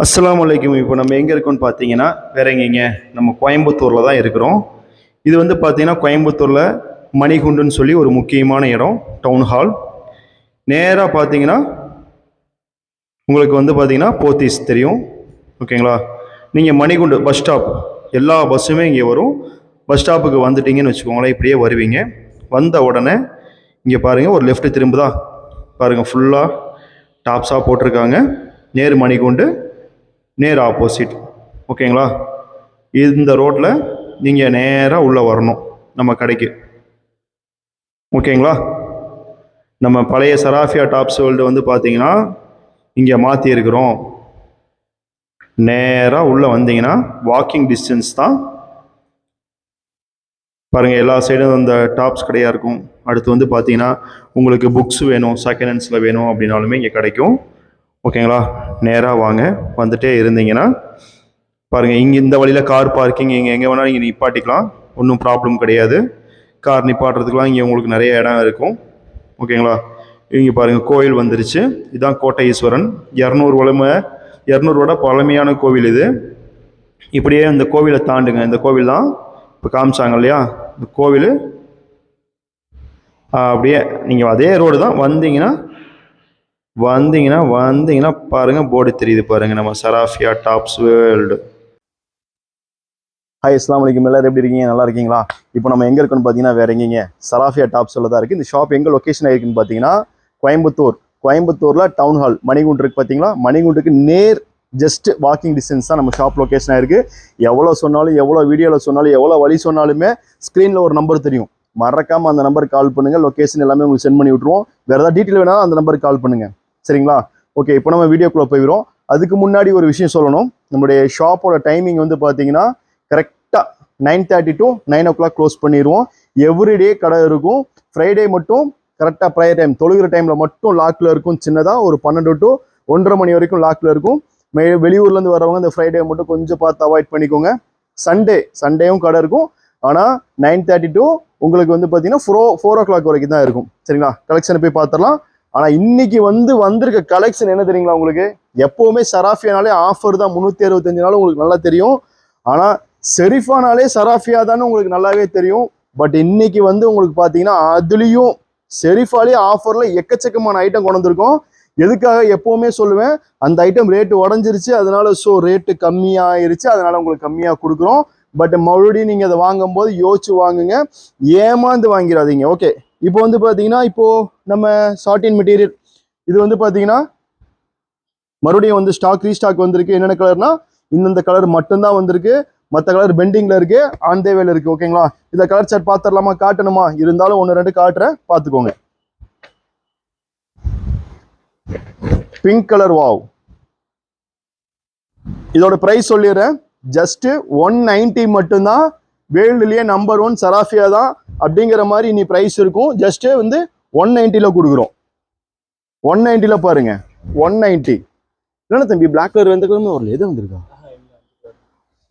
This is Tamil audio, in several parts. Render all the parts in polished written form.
அஸ்ஸலாமு அலைக்கும். இப்போ நம்ம எங்கே இருக்கோம்னு பார்த்தீங்கன்னா வேற எங்கேங்க, நம்ம கோயம்புத்தூரில் தான் இருக்கிறோம். இது வந்து பார்த்தீங்கன்னா கோயம்புத்தூரில் மணிகுண்டுன்னு சொல்லி ஒரு முக்கியமான இடம், டவுன் ஹால். நேராக பார்த்தீங்கன்னா உங்களுக்கு வந்து பார்த்தீங்கன்னா போத்தீஸ் தெரியும், ஓகேங்களா? நீங்கள் மணிகுண்டு பஸ் ஸ்டாப், எல்லா பஸ்ஸுமே இங்கே வரும். பஸ் ஸ்டாப்புக்கு வந்துட்டீங்கன்னு வச்சுக்கோங்களேன், இப்படியே வருவீங்க. வந்த உடனே இங்கே பாருங்கள், ஒரு லெஃப்ட் திரும்புதா பாருங்கள், ஃபுல்லாக டாப்ஸாக போட்டிருக்காங்க. நேர் மணிகுண்டு, நேர் ஆப்போசிட், ஓகேங்களா? இந்த ரோட்டில் நீங்கள் நேராக உள்ளே வரணும் நம்ம கடைக்கு, ஓகேங்களா? நம்ம பழைய சராஃபியா டாப்ஸ் வேர்ல்டு வந்து பார்த்தீங்கன்னா இங்கே மாற்றிருக்கிறோம். நேராக உள்ளே வந்தீங்கன்னா வாக்கிங் டிஸ்டன்ஸ் தான். பாருங்கள், எல்லா சைடும் அந்த டாப்ஸ் கடையாக இருக்கும். அடுத்து வந்து பார்த்தீங்கன்னா உங்களுக்கு புக்ஸ் வேணும், செகண்ட் ஹேண்ட்ஸில் வேணும் அப்படின்னாலுமே இங்கே கிடைக்கும், ஓகேங்களா? நேராக வாங்க. வந்துட்டே இருந்தீங்கன்னா பாருங்கள், இங்கே இந்த வழியில் கார் பார்க்கிங் இங்கே எங்கே வேணாலும் நீங்கள் நிப்பாட்டிக்கலாம், ஒன்றும் ப்ராப்ளம் கிடையாது. கார் நிப்பாட்டுறதுக்கெலாம் இங்கே உங்களுக்கு நிறைய இடம் இருக்கும், ஓகேங்களா? இங்கே பாருங்கள், கோயில் வந்துருச்சு. இதுதான் கோட்டை ஈஸ்வரன், 200 பழமையான கோவில் இது. இப்படியே இந்த கோவிலை தாண்டுங்க, இந்த கோவில் தான் இப்போ காமிச்சாங்க இல்லையா, இந்த கோவில். அப்படியே நீங்கள் அதே ரோடு தான் வந்தீங்கன்னா பாருங்கள், போர்டு தெரியுது பாருங்கள், நம்ம சராஃபியா டாப்ஸ் வேர்ல்டு. ஹாய், அஸ்ஸலாமு அலைக்கும். எல்லாரும் எப்படி இருக்கீங்க? நல்லா இருக்கீங்களா? இப்போ நம்ம எங்கே இருக்குன்னு பார்த்தீங்கன்னா வேற எங்கேங்க, சராஃபியா டாப்ஸ் தான் இருக்குது. இந்த ஷாப் எங்கே லொக்கேஷன் ஆகிருக்குன்னு பார்த்தீங்கன்னா கோயம்புத்தூரில் டவுன் ஹால் மணிகுண்டு இருக்குது பார்த்தீங்களா? மணிகுண்டுக்கு நேர் ஜஸ்ட் வாக்கிங் டிஸ்டன்ஸ் தான் நம்ம ஷாப் லொக்கேஷன் ஆகிருக்கு. எவ்வளோ சொன்னாலும், எவ்வளோ வீடியோவில் சொன்னாலும், எவ்வளோ வழி சொன்னாலுமே ஸ்க்ரீனில் ஒரு நம்பர் தெரியும், மறக்காமல் அந்த நம்பருக்கு கால் பண்ணுங்கள். லொக்கேஷன் எல்லாமே உங்களுக்கு சென்ட் பண்ணி விட்ருவோம். வேறு ஏதாவது டீட்டெயில் வேணாலும் அந்த நம்பருக்கு கால் பண்ணுங்கள், சரிங்களா? ஓகே, இப்போ நம்ம வீடியோக்குள்ளே போயிடும். அதுக்கு முன்னாடி ஒரு விஷயம் சொல்லணும். நம்முடைய ஷாப்போட டைமிங் வந்து பார்த்தீங்கன்னா கரெக்டாக 9:30 to 9 o'clock க்ளோஸ் பண்ணிடுவோம். எவ்ரிடே கடை இருக்கும். ஃப்ரைடே மட்டும் கரெக்டாக ப்ரையர் டைம், தொழுகிற டைமில் மட்டும் லாக்கில் இருக்கும். சின்னதாக ஒரு 12 to 1:30 மணி வரைக்கும் லாக்கில் இருக்கும். வெளியூர்லேருந்து வரவங்க இந்த ஃப்ரைடே மட்டும் கொஞ்சம் பார்த்து அவாய்ட் பண்ணிக்கோங்க. சண்டேவும் கடை இருக்கும், ஆனால் 9:30 to உங்களுக்கு வந்து பார்த்தீங்கன்னா 4 o'clock வரைக்கும் தான் இருக்கும், சரிங்களா? கலெக்ஷனை போய் பார்த்துடலாம். ஆனால் இன்னைக்கு வந்திருக்க கலெக்ஷன் என்ன தெரியுங்களா உங்களுக்கு? எப்போவுமே சராஃபியானாலே ஆஃபர் தான், 365 நாளும் உங்களுக்கு நல்லா தெரியும். ஆனால் ஷெரீஃபானாலே சராஃபியா தானே உங்களுக்கு நல்லாவே தெரியும். பட் இன்னைக்கு உங்களுக்கு பார்த்தீங்கன்னா அதுலேயும் ஷெரீஃபாலே ஆஃபரில் எக்கச்சக்கமான ஐட்டம் கொண்டு வந்திருக்கோம். எதுக்காக எப்போவுமே சொல்லுவேன், அந்த ஐட்டம் ரேட்டு உடஞ்சிருச்சு, அதனால ரேட்டு கம்மியாயிருச்சு, அதனால உங்களுக்கு கம்மியாக கொடுக்குறோம். பட் மறுபடியும் நீங்கள் அதை வாங்கும்போது யோசிச்சு வாங்குங்க, ஏமாந்து வாங்கிடாதீங்க. ஓகே, இப்போ வந்து பார்த்தீங்கன்னா நம்ம சாட்டின் மெட்டீரியல் இது வந்து பார்த்தீங்கன்னா மறுபடியும் ரீஸ்டாக் வந்திருக்கு. என்னென்ன கலர்னா இந்த கலர் மட்டும்தான் வந்திருக்கு, மற்ற கலர் பெண்டிங்கில் இருக்கு, ஆன் த வேல இருக்கு, ஓகேங்களா? இந்த கலர் சார்ட் பார்த்துடலாமா? காட்டணுமா? இருந்தாலும் 1-2 காட்டுறேன், பார்த்துக்கோங்க. Pink colour, wow. இதோட பிரைஸ் சொல்லிடுறேன், ஜஸ்ட் 190 மட்டும்தான். வேர்ல்டுலயே நம்பர் 1 சராஃபியா தான் அப்படிங்கிற மாதிரி இனி பிரைஸ் இருக்கும். ஜஸ்ட் 190 கொடுக்குறோம். 190 பாருங்க, 190. இல்லைன்னா தம்பி, பிளாக் கலர் எந்த கலருமே வரல, எது வந்திருக்கா?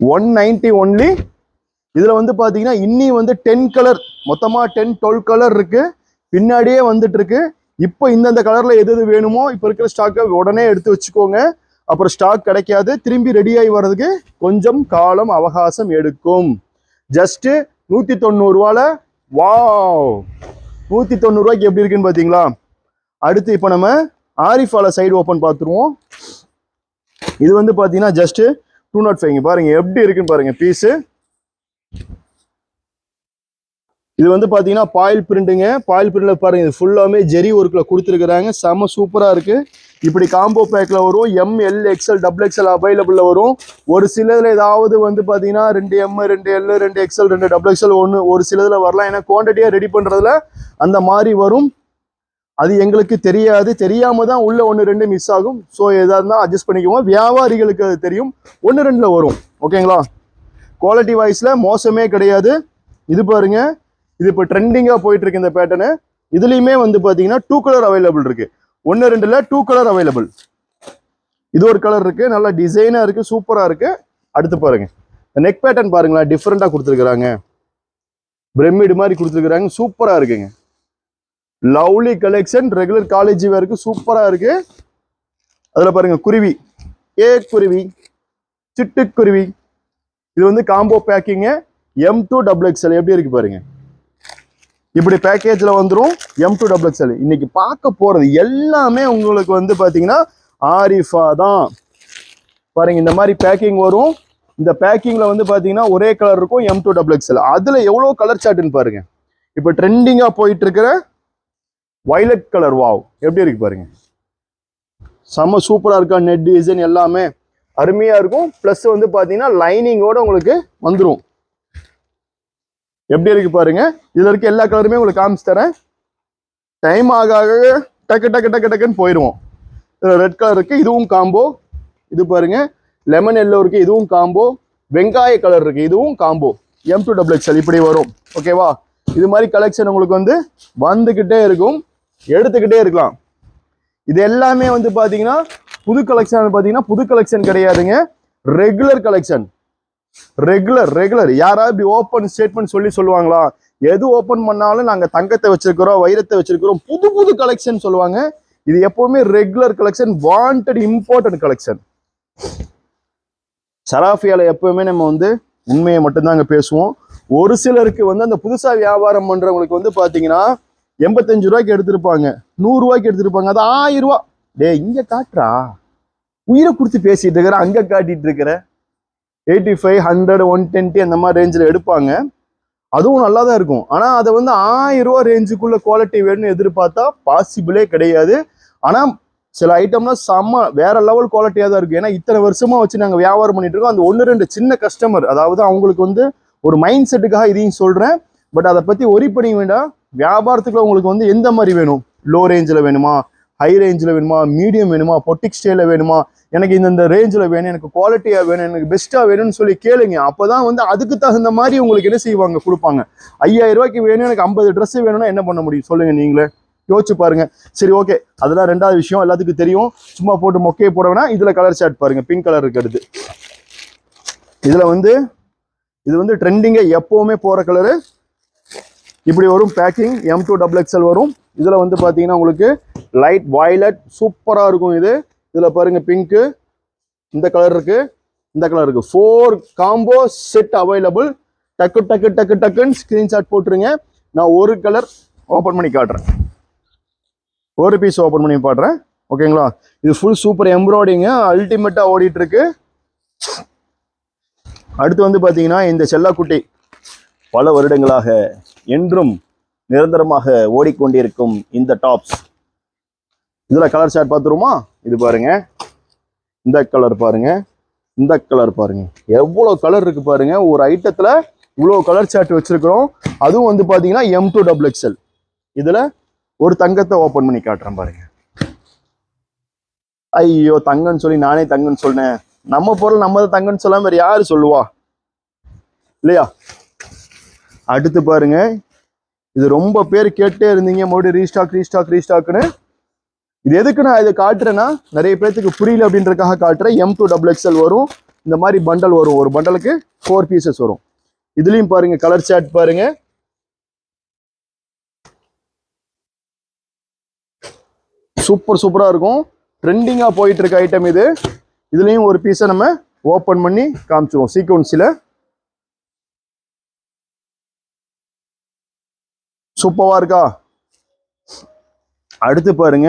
190 ஒன்லி. இதுல வந்து பாத்தீங்கன்னா இன்னி 10 கலர், மொத்தமா 10-12 கலர் இருக்கு, பின்னாடியே வந்துட்டு இருக்கு. இப்போ இந்த கலர்ல எது வேணுமோ இப்போ இருக்கிற ஸ்டாக்கை உடனே எடுத்து வச்சுக்கோங்க. அப்புறம் ஸ்டாக் கிடைக்காது, திரும்பி ரெடியாகி வர்றதுக்கு கொஞ்சம் காலம் அவகாசம் எடுக்கும். ஜஸ்ட் 190 ரூபால, வாவ், 190 ரூபாய்க்கு எப்படி இருக்குன்னு பாத்தீங்களா? அடுத்து இப்போ நம்ம ஆரிஃபால சைடு ஓப்பன் பார்த்துருவோம். இது வந்து பாத்தீங்கன்னா ஜஸ்ட் 205. பாருங்க எப்படி இருக்குன்னு பாருங்க பீஸு. இது வந்து பாத்தீங்கன்னா பாயில் பிரிண்ட்டுங்க. பாயில் பிரிண்ட்ல பாருங்க, இது ஃபுல்லாமே ஜெரி ஒர்க்ல கொடுத்துருக்காங்க, செம சூப்பரா இருக்கு. இப்படி காம்போ பேக்ல வரும். ML, XL, XXL அவைலபிள்ல வரும். ஒரு சிலதுல ஏதாவது வந்து பாத்தீங்கன்னா 2M, 2L, 2XL, 2XXL ஒரு சிலதுல வரலாம். ஏன்னா குவான்டிட்டியா ரெடி பண்றதுல அந்த மாதிரி வரும். அது எங்களுக்கு தெரியாது, தெரியாம தான் உள்ள 1-2 மிஸ் ஆகும். ஸோ எதா இருந்தால் அட்ஜஸ்ட் பண்ணிக்குவோம். வியாபாரிகளுக்கு அது தெரியும், 1-2 வரும், ஓகேங்களா? குவாலிட்டி வைஸ்ல மோசமே கிடையாது. இது பாருங்க, இது இப்போ ட்ரெண்டிங்காக போயிட்டு இருக்கு இந்த பேட்டர்னு. இதுலையுமே வந்து பார்த்தீங்கன்னா 2 கலர் அவைலபிள் இருக்கு. 1-2ல 2 கலர் அவைலபிள். இது ஒரு கலர் இருக்கு, நல்லா டிசைனா இருக்கு, சூப்பரா இருக்கு. அடுத்து பாருங்க, நெக் பேட்டர்ன் பாருங்களா, டிஃப்ரெண்டா கொடுத்துருக்காங்க, பிரமிடு மாதிரி கொடுத்துருக்காங்க, சூப்பரா இருக்குங்க. லவ்லி கலெக்ஷன், ரெகுலர் காலேஜ் வேருக்கு சூப்பரா இருக்கு. அதுல பாருங்க குருவி, ஏ குருவி, சிட்டுக்குருவி. இது வந்து காம்போ பேக்கிங் M2XXL. எப்படி இருக்கு பாருங்க, இப்படி பேக்கேஜ்ல வந்துடும் M2XXL. இன்னைக்கு பார்க்க போறது எல்லாமே உங்களுக்கு வந்து பாத்தீங்கன்னா ஆரிஃபா தான். பாருங்க இந்த மாதிரி பேக்கிங் வரும். இந்த பேக்கிங்ல வந்து பாத்தீங்கன்னா ஒரே கலர் இருக்கும் M2XXL. அதுல எவ்வளவு கலர் சார்ட்னு பாருங்க. இப்ப ட்ரெண்டிங்கா போயிட்டு இருக்கிற வயலட் கலர், வாவ் எப்படி இருக்கு பாருங்க, செம்ம சூப்பரா இருக்கா. நெட் டிசைன் எல்லாமே அருமையா இருக்கும். பிளஸ் வந்து பாத்தீங்கன்னா லைனிங்கோட உங்களுக்கு வந்துடும். எப்படி இருக்கு பாருங்க. இதுல இருக்க எல்லா கலருமே உங்களுக்கு காமிச்சு தரேன். டைம் ஆக ஆக டக்கு டக்கு டக்கு டக்குன்னு போயிடுவோம். இதுல ரெட் கலர் இருக்கு, இதுவும் காம்போ. இது பாருங்க லெமன் எல்லோ இருக்கு, இதுவும் காம்போ. வெங்காய கலர் இருக்கு, இதுவும் காம்போ. M2XXL இப்படி வரும். ஓகேவா? இது மாதிரி கலெக்ஷன் உங்களுக்கு வந்து வந்துகிட்டே இருக்கும், எடுத்துக்கிட்டே இருக்கலாம். இது எல்லாமே வந்து பாத்தீங்கன்னா புது கலெக்ஷன். பாத்தீங்கன்னா புது கலெக்ஷன் கிடையாதுங்க, ரெகுலர் கலெக்ஷன். ரெகுலர் யாராவது இப்படி ஓப்பன் ஸ்டேட்மெண்ட் சொல்லுவாங்களா? எது ஓப்பன் பண்ணாலும் நாங்க தங்கத்தை வச்சிருக்கிறோம், வைரத்தை வச்சிருக்கிறோம், புது புது கலெக்ஷன் சொல்லுவாங்க. இது எப்பவுமே regular collection, wanted important collection. சராஃபியால எப்பவுமே நம்ம வந்து உண்மையை மட்டும்தாங்க பேசுவோம். ஒரு சிலருக்கு வந்து அந்த புதுசா வியாபாரம் பண்றவங்களுக்கு வந்து பாத்தீங்கன்னா 85 ரூபாய்க்கு எடுத்திருப்பாங்க, 100 ரூபாய்க்கு எடுத்திருப்பாங்க, அது 1000 ரூபாய். டே இங்க காட்டுறா, உயிரை கொடுத்து பேசிட்டு இருக்கிற, அங்க காட்டிட்டு இருக்கிற. 85, 100, 120 அந்த மாதிரி ரேஞ்சில் எடுப்பாங்க. அதுவும் நல்லா தான் இருக்கும். ஆனா அதை வந்து 1000 ரூபாய் ரேஞ்சுக்குள்ள குவாலிட்டி வேணும்னு எதிர்பார்த்தா பாசிபிளே கிடையாது. ஆனா சில ஐட்டம்லாம் செம்ம வேற லெவல் குவாலிட்டியா தான் இருக்கு. ஏன்னா இத்தனை வருஷமா வச்சு நாங்க வியாபாரம் பண்ணிட்டு இருக்கோம். அந்த 1-2 சின்ன கஸ்டமர், அதாவது அவங்களுக்கு வந்து ஒரு மைண்ட் செட்டுக்காக இதையும் சொல்றேன். பட் அதை பத்தி ஒரி பண்ணி வேண்டாம். வியாபாரத்துக்குள்ள உங்களுக்கு வந்து எந்த மாதிரி வேணும், லோ ரேஞ்சில் வேணுமா, ஹை ரேஞ்சில் வேணுமா, மீடியம் வேணுமா, பொட்டிக் ஸ்டைல வேணுமா, எனக்கு இந்த ரேஞ்சில் வேணும், எனக்கு குவாலிட்டியா வேணும், எனக்கு பெஸ்டா வேணும்னு சொல்லி கேளுங்க. அப்பதான் வந்து அதுக்கு தகுந்த மாதிரி உங்களுக்கு என்ன செய்வாங்க, கொடுப்பாங்க. 5000 ரூபாய்க்கு வேணும், எனக்கு 50 ட்ரெஸ் வேணும்னா என்ன பண்ண முடியும் சொல்லுங்க, நீங்களே யோசிச்சு பாருங்க. சரி ஓகே, அதெல்லாம் ரெண்டாவது விஷயம், எல்லாத்துக்கும் தெரியும். சும்மா போட்டு மொக்கையை போட வேணா. இதுல கலர் சார்ட் பாருங்க, பிங்க் கலர் இருக்கு. அடுத்து இதுல வந்து இது வந்து ட்ரெண்டிங்க எப்பவுமே போற கலரு. இப்படி வரும் பேக்கிங், M2XXL வரும். இதுல வந்து பாத்தீங்கன்னா உங்களுக்கு லைட் வயலட் சூப்பரா இருக்கும். இதுல பாருங்க பிங்க், இந்த கலர் இருக்கு, இந்த கலர் இருக்கு. 4 காம்போ செட் அவைலபிள். டக்கு டக்கு டக்கு டக்குன்னு ஸ்கிரீன்ஷாட் போட்டுருங்க. நான் ஒரு கலர் ஓபன் பண்ணி காட்டுறேன், ஒரு பீஸ் ஓபன் பண்ணி பாடுறேன். ஓகேங்களா? இது ஃபுல் சூப்பர் எம்ப்ராய்டிங்க, அல்டிமேட்டா ஓடிட்டு இருக்கு. அடுத்து வந்து பாத்தீங்கன்னா இந்த செல்லக்குட்டி பல வருடங்களாக என்றும் நிரந்தரமாக ஓடிக்கொண்டிருக்கும் இந்த டாப்ஸ். இதுல கலர் சார்ட் பார்த்துருமா? இது பாருங்க, இந்த கலர் பாருங்க, இந்த கலர் பாருங்க, எவ்வளவு கலர் இருக்கு பாருங்க. ஒரு ஐட்டத்துல இவ்வளவு கலர் சார்ட் வச்சிருக்கிறோம். அதுவும் வந்து பாத்தீங்கன்னா M2XXL. இதுல ஒரு தங்கத்தை ஓபன் பண்ணி காட்டுறேன் பாருங்க. ஐயோ தங்கன்னு சொல்லி நானே தங்கன்னு சொன்னேன். நம்ம பொருள் நம்ம தான் தங்கன்னு சொல்லாம வேற யாரு சொல்லுவா இல்லையா? அடுத்து பாருங்க, இது ரொம்ப பேர் கேட்டே இருந்தீங்க, மறுபடியும் ரீஸ்டாக்னு. இது எதுக்கு நான் இதை காட்டுறேன்னா, நிறைய பேருக்கு புரியல அப்படின்றதுக்காக காட்டுறேன். M2XXL வரும். இந்த மாதிரி பண்டல் வரும், ஒரு பண்டலுக்கு 4 பீசஸ் வரும். இதுலயும் பாருங்க கலர் சார்ட் பாருங்க. சூப்பரா இருக்கும். ட்ரெண்டிங்கா போயிட்டு இருக்க ஐட்டம் இது. இதுலயும் ஒரு பீஸை நம்ம ஓபன் பண்ணி காமிச்சிருவோம். சீக்வன்ஸ்ல சூப்பரா இருக்கா? அடுத்து பாருங்க,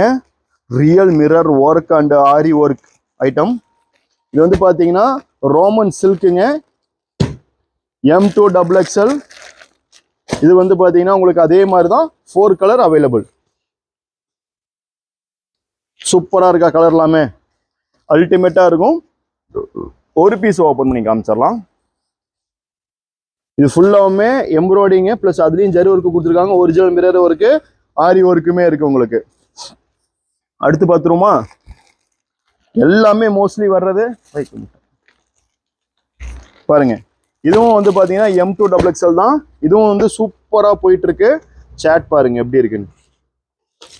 real mirror work and aari work item. இது வந்து பாத்தீங்கன்னா ரோமன் சில்க்குங்க, M2XXL. இது வந்து பாத்தீங்கன்னா உங்களுக்கு அதே மாதிரி தான் 4 கலர் அவைலபிள். சூப்பரா இருக்கா? கலர் எல்லாமே அல்டிமேட்டா இருக்கும். ஒரு பீஸ் ஓபன் பண்ணி காமிச்சிடலாம். இது ஃபுல்லாவுமே எம்ப்ராய்டிங்க, பிளஸ் அதுலயும் ஜரி ஒர்க்கு கொடுத்துருக்காங்க. ஒரிஜினல் மிரர் ஒர்க்கு, ஆரி ஒர்க்குமே இருக்கு உங்களுக்கு. அடுத்து பார்த்துருமா? எல்லாமே மோஸ்ட்லி வர்றது பாருங்க. இதுவும் வந்து பாத்தீங்கன்னா M2XXL தான். இதுவும் வந்து சூப்பரா போயிட்டு இருக்கு. சாட் பாருங்க எப்படி இருக்குன்னு.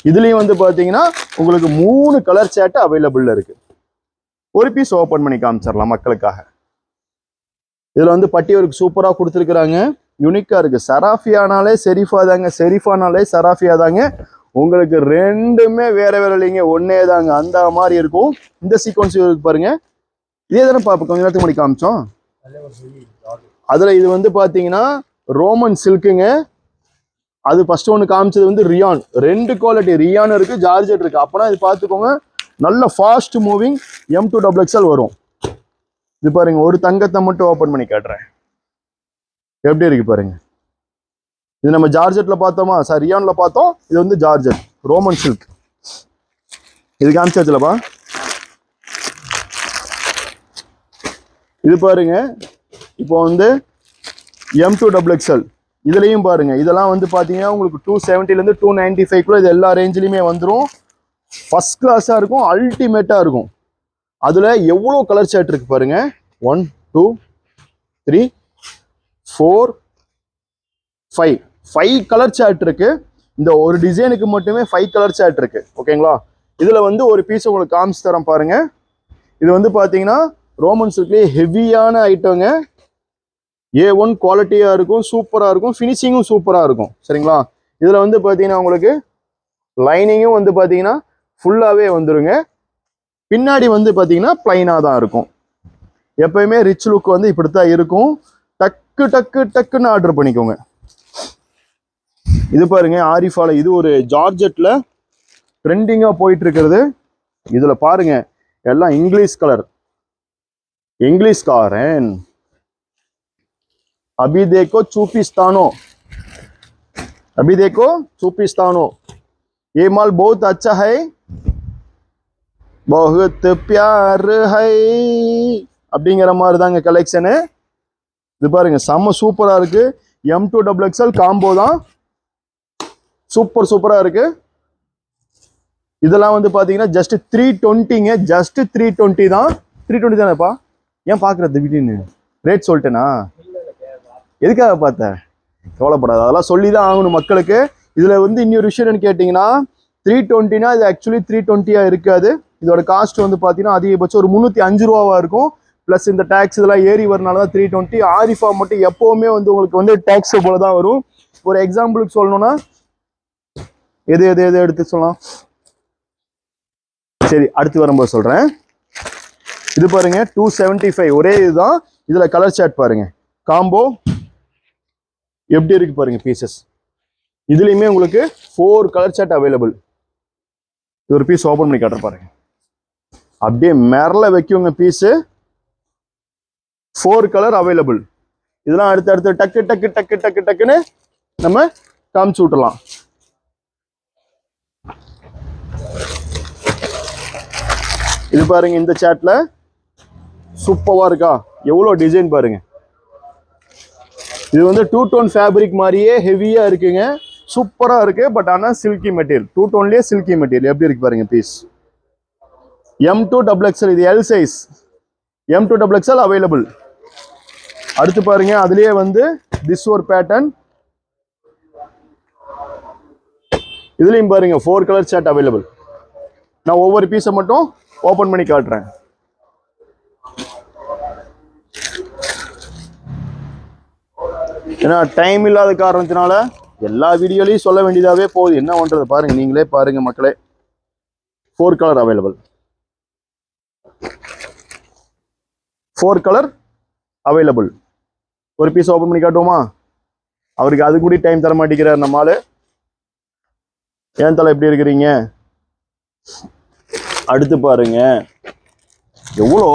இதுலயும் வந்து பாத்தீங்கன்னா உங்களுக்கு 3 கலர் சாட் அவைலபிள் இருக்கு. ஒரு பீஸ் ஓபன் பண்ணி காமிச்சிடலாம் மக்களுக்காக. இதுல வந்து பட்டி ஒர்க் சூப்பரா கொடுத்துருக்காங்க, யூனிக்கா இருக்கு. சராஃபியானாலே செரிஃபா தாங்க, செரிஃபானாலே சராஃபியா தாங்க. உங்களுக்கு ரெண்டுமே வேற இல்லைங்க, ஒன்னே தாங்க. அந்த மாதிரி இருக்கும். இந்த சீக்வன்ஸ் இருக்கு பாருங்க, இதே தானே பாப்பா கொஞ்ச நேரத்துக்கு முன்னாடி காமிச்சோம். அதுல இது வந்து பாத்தீங்கன்னா ரோமன் சில்க்குங்க. அது ஃபர்ஸ்ட் ஒன்று காமிச்சது வந்து ரியான். 2 குவாலிட்டி ரியான் இருக்கு, ஜார்ஜெட் இருக்கு. அப்பனா இது பார்த்துக்கோங்க, நல்ல ஃபாஸ்ட் மூவிங் M2XXL வரும். இது பாருங்க, ஒரு தங்கத்தை மட்டும் ஓப்பன் பண்ணி காட்டுறேன், எப்படி இருக்கு பாருங்க. இது நம்ம ஜார்ஜெட்ல பார்த்தோமா, சார் ரியான்ல பார்த்தோம். இது வந்து ஜார்ஜெட் ரோமன் சில்க். இது காமிச்சாச்சுலப்பா. இது பாருங்க, இப்போ வந்து M2XXL. இதுலையும் பாருங்க, இதெல்லாம் வந்து பாத்தீங்கன்னா உங்களுக்கு 270 to 295 இது எல்லா ரேஞ்சிலுமே வந்துடும். ஃபர்ஸ்ட் கிளாஸா இருக்கும், அல்டிமேட்டா இருக்கும். அதுல எவ்வளோ கலர் சார்ட் இருக்கு பாருங்க. 1 2 3 4 5 கலர் சார்ட் இருக்கு. இந்த ஒரு டிசைனுக்கு மட்டுமே 5 கலர் சார்ட் இருக்கு. ஓகேங்களா? இதுல வந்து ஒரு பீஸ் உங்களுக்கு காமிச்சு தரேன் பாருங்க. இது வந்து பாத்தீங்கன்னா ரோமன் சில்க்லேயே ஹெவியான ஐட்டங்க. A1 குவாலிட்டியா இருக்கும், சூப்பரா இருக்கும், ஃபினிஷிங்கும் சூப்பரா இருக்கும். சரிங்களா? இதுல வந்து பாத்தீங்கன்னா உங்களுக்கு லைனிங்கும் வந்து பாத்தீங்கன்னா ஃபுல்லாவே வந்துருங்க. பின்னாடி வந்து பாத்தீங்கன்னா பிளைனா தான் இருக்கும். எப்பயுமே ரிச் லுக் வந்து இப்படித்தான் இருக்கும். டக்கு டக்கு டக்குன்னு ஆர்டர் பண்ணிக்கோங்க. இது பாருங்க, ஆரிஃபால இது ஒரு ஜார்ஜெட்ல ட்ரெண்டிங்கா போயிட்டு இருக்கிறது. இதுல பாருங்க எல்லாம் இங்கிலீஷ் கலர், இங்கிலீஷ்காரன். अभी देखो चूपिस्तानो, अभी देखो चूपिस्तानो, ये माल बहुत अच्छा है, बहुत प्यार है அப்படிங்கிற மாதிரி தாங்க கலெக்ஷனு. இது பாருங்க, செம்ம சூப்பரா இருக்கு. M2XXL காம்போ தான், சூப்பரா இருக்கு. இதெல்லாம் வந்து பாத்தீங்கன்னா ஜஸ்ட் 320ங்க, ஜஸ்ட் 320 தான். 320 தானேப்பா? ஏன் பாக்குறது திடீர்னு ரேட் சொல்லிட்டேனா? எதுக்காக பார்த்தேன்? கவலைப்படாது, அதெல்லாம் சொல்லி தான் ஆகணும் மக்களுக்கு. இதுல வந்து இன்னொரு விஷயம் என்னன்னு கேட்டீங்கன்னா, 320னா இது ஆக்சுவலி 320 இருக்காது. இதோட காஸ்ட் வந்து பாத்தீங்கன்னா அதிகபட்சம் ஒரு 305 ரூபாவா இருக்கும். பிளஸ் இந்த டாக்ஸ் இதெல்லாம் ஏறி வரனால தான் 320. ஆரிஃபா மட்டும் எப்பவுமே வந்து உங்களுக்கு வந்து டாக்ஸ் போல தான் வரும். ஒரு எக்ஸாம்பிளுக்கு சொல்லணும்னா எது எது எது எடுத்து சொல்லலாம், சரி அடுத்து வரும்போது சொல்றேன். இது பாருங்க 275, ஒரே இதுதான். இதுல கலர் சார்ட் பாருங்க, காம்போ எப்படி இருக்கு பாருங்க பீசஸ். இதுலயுமே உங்களுக்கு 4 கலர் சார்ட் அவைலபிள். இது ஒரு பீஸ் ஓபன் பண்ணி காட்டுற பாருங்க, அப்படியே மேரல வைக்குங்க பீஸ். 4 colour available. இதெல்லாம் அடுத்து டக்கு டக்கு டக்கு டக்கு டக்குன்னு நம்ம காமிச்சு விட்டுலாம். இது பாருங்க, இந்த சாட்ல சூப்பரா இருக்கா, எவ்வளவு டிசைன் பாருங்க. இது வந்து 2 டோன் ஃபேப்ரிக் மாதிரியே ஹெவியா இருக்குங்க, சூப்பரா இருக்கு. பட் ஆனா சில்கி மெட்டீரியல், 2 டோன்லயே சில்கி மெட்டீரியல். எப்படி இருக்கு பாருங்க பீஸ். M2XXL, இது L சைஸ். M2XXL available. அடுத்து பாருங்க, அதுலயே வந்து திஸ் ஒரு பேட்டர்ன். இதுலயும் பாருங்க 4 கலர் சார்ட் அவைலபிள். நான் ஒவ்வொரு பீஸை மட்டும் ஓபன் பண்ணி காட்டுறேன். ஏன்னா டைம் இல்லாத காரணத்தினால எல்லா வீடியோலையும் சொல்ல வேண்டியதாவே போகுது. என்ன பண்றது பாருங்க, நீங்களே பாருங்க மக்களே. 4 கலர் அவைலபிள், 4 கலர் அவைலபிள். ஒரு பீஸ் ஓபன் பண்ணி காட்டுவோமா? அவருக்கு அது கூட டைம் தர மாட்டேங்கிறார் நம்மால. ஏன் தலை எப்படி இருக்கிறீங்க? அடுத்து பாருங்க, எவ்வளோ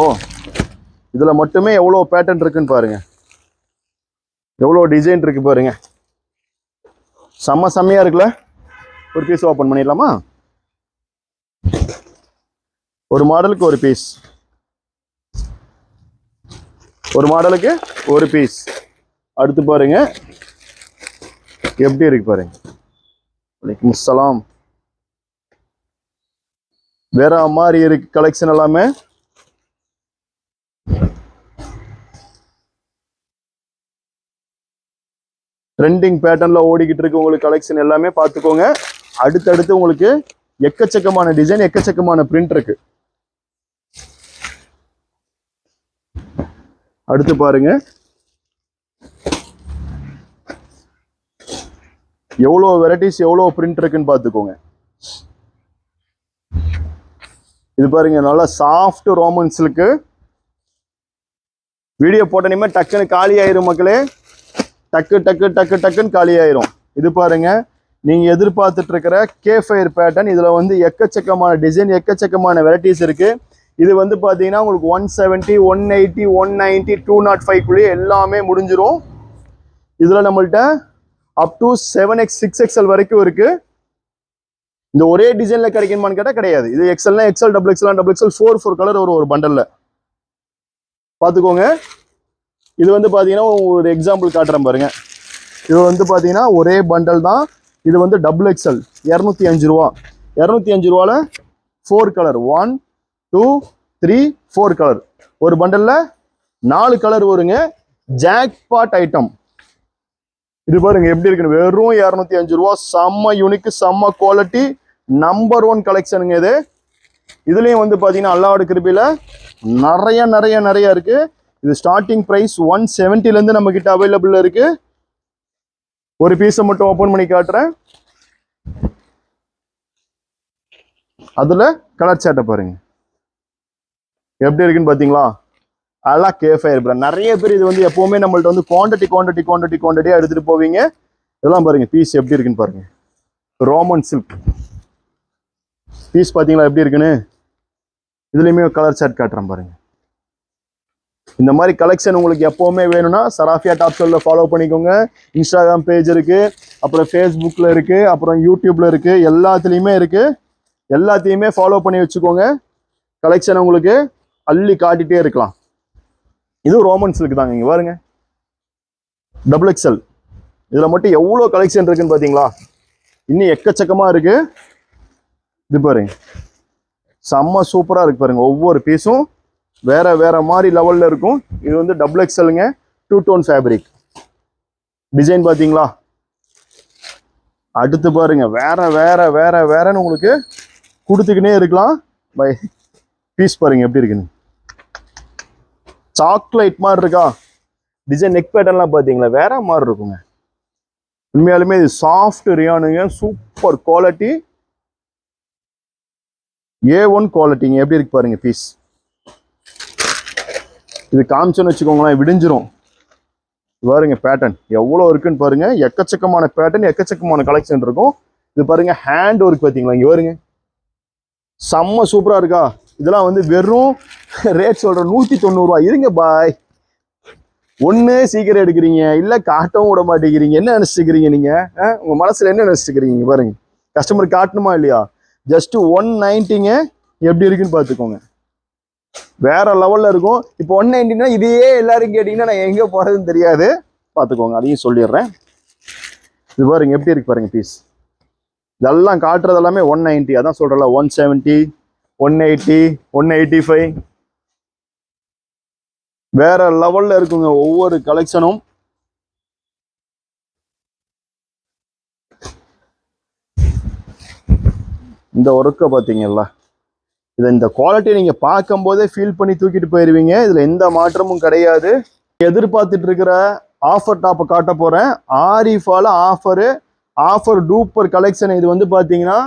இதுல மட்டுமே எவ்வளோ பேட்டர்ன் இருக்குன்னு பாருங்க, எவ்வளோ டிசைன் இருக்கு பாருங்க. செம்மையா இருக்குல்ல? ஒரு பீஸ் ஓபன் பண்ணிடலாமா? ஒரு மாடலுக்கு ஒரு பீஸ், ஒரு மாடலுக்கு ஒரு பீஸ். அடுத்து பாருங்க எப்படி இருக்கு பாருங்க. வலைக்கும் அஸ்ஸலாம். வேற மாதிரி இருக்கு கலெக்ஷன் எல்லாமே. ட்ரெண்டிங் பேட்டர்ன்ல ஓடிக்கிட்டு இருக்கு உங்களுக்கு கலெக்ஷன் எல்லாமே, பார்த்துக்கோங்க. அடுத்தடுத்து உங்களுக்கு எக்கச்சக்கமான டிசைன், எக்கச்சக்கமான பிரிண்ட் இருக்கு. அடுத்து பாருங்க எவ்வளோ வெரைட்டிஸ், எவ்வளோ பிரிண்ட் இருக்குன்னு பார்த்துக்கோங்க. இது பாருங்க, நல்லா சாஃப்ட் ரோமன் சில்க்கு. வீடியோ போட்டனையுமே டக்குன்னு காலி ஆயிரும் மக்களே. டக்குன்னு காலி ஆயிரும். இது பாருங்க, நீங்க எதிர்பார்த்துட்டு இருக்கிற கேஃபயர் பேட்டர்ன். இதுல வந்து எக்கச்சக்கமான டிசைன், எக்கச்சக்கமான வெரைட்டிஸ் இருக்கு. இது வந்து பாத்தீங்கன்னா உங்களுக்கு 170, 180, 190, 205 எல்லாமே முடிஞ்சிரும். இதுல நம்மள்ட்ட அப் டு 7X 6XL வரைக்கும் இருக்கு. இந்த ஒரே டிசைன்ல கிடைக்குமான்னு கேட்டா கிடையாது. இது எக்ஸ்எல்னா XL, double XL, double XL 4 colour ஒரு பண்டல்ல பாத்துக்கோங்க. இது வந்து பாத்தீங்கன்னா ஒரு எக்ஸாம்பிள் காட்டுறேன் பாருங்க. இது வந்து பாத்தீங்கன்னா ஒரே பண்டல் தான். இது வந்து டபுள் எக்ஸ்எல் 205 ரூபா. 205 ரூபால 4 கலர், 1 2 3 4 கலர். ஒரு பண்டல்ல 4 கலர் வருங்க. Jackpot item. இது பாருங்க எப்படி இருக்குன்னு. வெறும் 205 ரூபா. செம்ம யூனிக், செம்ம குவாலிட்டி, நம்பர் 1 கலெக்ஷனுங்க இது. இதுலயும் வந்து பாத்தீங்கன்னா அல்லாவோட கிருபையில நிறைய இருக்கு. இது ஸ்டார்டிங் பிரைஸ் 170 இருந்து நம்ம கிட்ட அவைலபிள் இருக்கு. ஒரு பீஸை மட்டும் ஓபன் பண்ணி காட்டுறேன். அதுல கலர் சாட்டை பாருங்க எப்படி இருக்குன்னு பாத்தீங்களா. அதெல்லாம் கேஃபயர் பிராண்ட். நிறைய பேர் இது வந்து எப்பவுமே நம்மள்ட்ட வந்து குவான்டிட்டியா எடுத்துட்டு போவீங்க. இதெல்லாம் பாருங்க பீஸ் எப்படி இருக்குன்னு பாருங்க. ரோமன் சில்க் பீஸ் பாத்தீங்களா எப்படி இருக்குன்னு. இதுலயுமே கலர் சார்ட் காட்டுறேன் பாருங்க. இந்த மாதிரி கலெக்ஷன் உங்களுக்கு எப்பவுமே வேணும்னா சராஃபியா டாப்ஸ்ல ஃபாலோ பண்ணிக்கோங்க. இன்ஸ்டாகிராம் பேஜ் இருக்கு, அப்புறம் ஃபேஸ்புக்ல இருக்கு, அப்புறம் யூடியூப்ல இருக்கு, எல்லாத்துலயுமே இருக்கு. எல்லாத்தையுமே ஃபாலோ பண்ணி வச்சுக்கோங்க. கலெக்ஷன் உங்களுக்கு அள்ளி காட்டிட்டே இருக்கலாம். இது ரோமன் சில்க் தாங்க. இங்க பாருங்க டபுள் எக்ஸ்எல். இதுல மட்டும் எவ்வளவு கலெக்ஷன் இருக்குன்னு பாத்தீங்களா. இன்னும் எக்கச்சக்கமா இருக்கு. இது பாருங்க செம்ம சூப்பரா இருக்கு பாருங்க. ஒவ்வொரு பீஸும் வேற மாதிரி லெவல்ல இருக்கும். இது வந்து டபுள் எக்ஸ்எல்ங்க, 2 டோன் ஃபேப்ரிக். டிசைன் பாத்தீங்களா. அடுத்து பாருங்க வேறன்னு உங்களுக்கு கொடுத்துக்கினே இருக்கலாம். பை பீஸ் பாருங்க எப்படி இருக்குன்னு. சாக்லேட் மாதிரி இருக்கா டிசைன். நெக் பேட்டர்ன்லாம் பாத்தீங்களா வேற மாதிரி இருக்குங்க. உண்மையாலுமே இது சாஃப்ட் ரியானுங்க. சூப்பர் குவாலிட்டி, A1 குவாலிட்டிங்க. எப்படி இருக்கு பாருங்க பீஸ். இது காமிச்சோன்னு வச்சுக்கோங்களேன் விடிஞ்சிரும். பாருங்க பேட்டர்ன் எவ்வளோ இருக்குன்னு பாருங்க. எக்கச்சக்கமான பேட்டர்ன், எக்கச்சக்கமான கலெக்ஷன் இருக்கும். இது பாருங்க ஹேண்ட் ஒர்க் பார்த்தீங்களா. இங்கே பாருங்க செம்ம சூப்பரா இருக்கா. இதெல்லாம் வந்து வெறும் ரேட் சொல்ற 190 ரூபா. இருங்க பாய், ஒண்ணு சீக்கிரம் எடுக்கிறீங்க, இல்ல காட்டவும் விட மாட்டேங்கிறீங்க. என்ன நினைச்சுக்கிறீங்க நீங்க? உங்க மனசுல என்ன நினைச்சுக்கிறீங்க? பாருங்க கஸ்டமர் காட்டணுமா இல்லையா? ஜஸ்ட் 190ங்க. எப்படி இருக்குன்னு பாத்துக்கோங்க. வேற லெவல்ல இருக்கும். இப்போ 190னா இதையே எல்லாரும் கேட்டீங்கன்னா நான் எங்க போறதுன்னு தெரியாது. பாத்துக்கோங்க, அதையும் சொல்லிடுறேன். இது பாருங்க எப்படி இருக்கு பாருங்க பீஸ். இதெல்லாம் காட்டுறது எல்லாமே 190. அதான் சொல்றல 170, 180, 185 வேற லெவல்ல இருக்குங்க ஒவ்வொரு கலெக்ஷனும். இந்த ஒர்க்கை பார்த்தீங்கல்ல, இந்த குவாலிட்டி நீங்க பார்க்கும் போதே ஃபீல் பண்ணி தூக்கிட்டு போயிருவீங்க. இதுல எந்த மாற்றமும் கிடையாது. எதிர்பார்த்துட்டு இருக்கிற ஆஃபர் டாப்பை காட்ட போறேன். ஆரிஃபால ஆஃபர் டூப்பர் கலெக்ஷன். இது வந்து பாத்தீங்கன்னா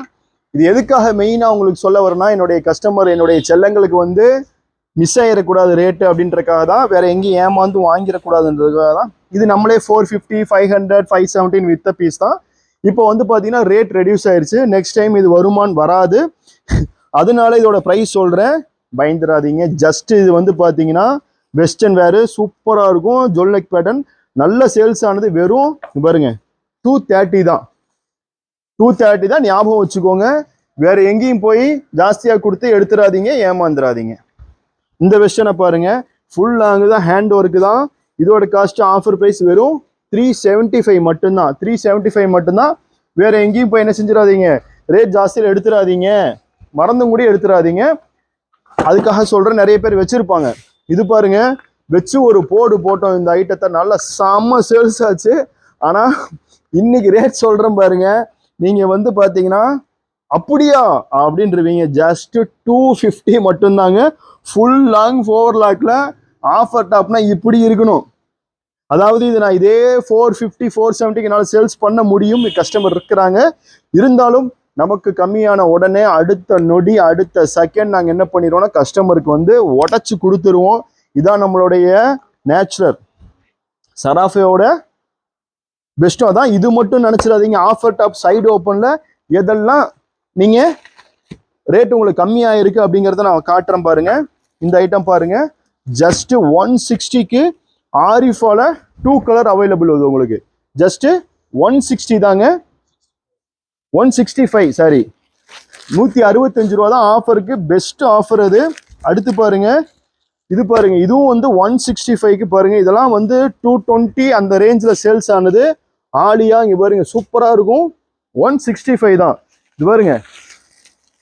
இது எதுக்காக மெயினா உங்களுக்கு சொல்ல வரேன்னா, என்னுடைய கஸ்டமர், என்னுடைய செல்லங்களுக்கு வந்து மிஸ் ஆயிடக்கூடாது ரேட்டு அப்படின்றக்காக தான். வேற எங்கேயும் ஏமாந்து வாங்கிடக்கூடாதுன்றதுக்காக தான். இது நம்மளே 450, 500, 517 வித்த பீஸ் தான். இப்போ வந்து பாத்தீங்கன்னா ரேட் ரெடியூஸ் ஆயிருச்சு. நெக்ஸ்ட் டைம் இது வருமானு வராது. அதனால இதோட ப்ரைஸ் சொல்றேன், பயந்துடாதீங்க. ஜஸ்ட் இது வந்து பாத்தீங்கன்னா வெஸ்டர்ன் வேறு சூப்பரா இருக்கும். ஜொல்லெக் பேட்டர்ன் நல்ல சேல்ஸ் ஆனது. வெறும் பாருங்க 230 தான். 230 தான், ஞாபகம் வச்சுக்கோங்க. வேற எங்கேயும் போய் ஜாஸ்தியா கொடுத்து எடுத்துடாதீங்க, ஏமாந்துடாதீங்க. இந்த வெஸ்டர்னை பாருங்க, ஃபுல் லாங் தான், ஹேண்ட் ஒர்க்கு தான். இதோட காஸ்ட் ஆஃபர் பிரைஸ் வெறும் 375 மட்டும்தான். 375 மட்டும்தான். வேற எங்கேயும் போய் என்ன செஞ்சிடாதீங்க, ரேட் ஜாஸ்தியில் எடுத்துடாதீங்க, மறந்தும் கூட எடுத்துடாதீங்க. அதுக்காக சொல்றேன், நிறைய பேர் வச்சிருப்பாங்க. இது பாருங்க, வச்சு ஒரு போடு போட்டோம் இந்த ஐட்டத்தை, நல்லா செம்ம சேல்ஸ் ஆச்சு. ஆனா இன்னைக்கு ரேட் சொல்றேன் பாருங்க, நீங்க வந்து பாத்தீங்கன்னா அப்படியா அப்படின்றவீங்க. ஜஸ்ட் 250 மட்டும்தாங்க. ஃபுல் லாங் 4 லாக்ல ஆஃபர் டாப்னா இப்படி இருக்கணும். அதாவது இது நான் இதே 450, 470 என்னால் சேல்ஸ் பண்ண முடியும். கஸ்டமர் இருக்கிறாங்க. இருந்தாலும் நமக்கு கம்மியான உடனே அடுத்த நொடி, அடுத்த செகண்ட் நாங்கள் என்ன பண்ணிடுவோம்னா கஸ்டமருக்கு வந்து உடச்சு கொடுத்துருவோம். இதான் நம்மளுடைய நேச்சுரல் சராஃபியோட பெஸ்ட்டும் அதான். இது மட்டும் நினச்சிடாதீங்க, ஆஃபர் டாப் சைடு ஓப்பனில் எதெல்லாம் நீங்கள் ரேட் உங்களுக்கு கம்மியாக இருக்குது அப்படிங்கிறத நான் காட்டுறேன் பாருங்கள். இந்த ஐட்டம் பாருங்கள், ஜஸ்ட்டு 160க்கு ஆரிஃபால 2 கலர் அவைலபிள் வருது உங்களுக்கு. ஜஸ்ட்டு 160 தாங்க, 165 சாரி 165 ரூபா தான் ஆஃபருக்கு, பெஸ்ட் ஆஃபர் அது. அடுத்து பாருங்க, இது பாருங்க, இதுவும் வந்து 165க்கு பாருங்க. இதெல்லாம் வந்து 220 அந்த ரேஞ்சில் சேல்ஸ் ஆனது. ஆலியா இங்கே பாருங்க, சூப்பராக இருக்கும். 165 தான். இது பாருங்க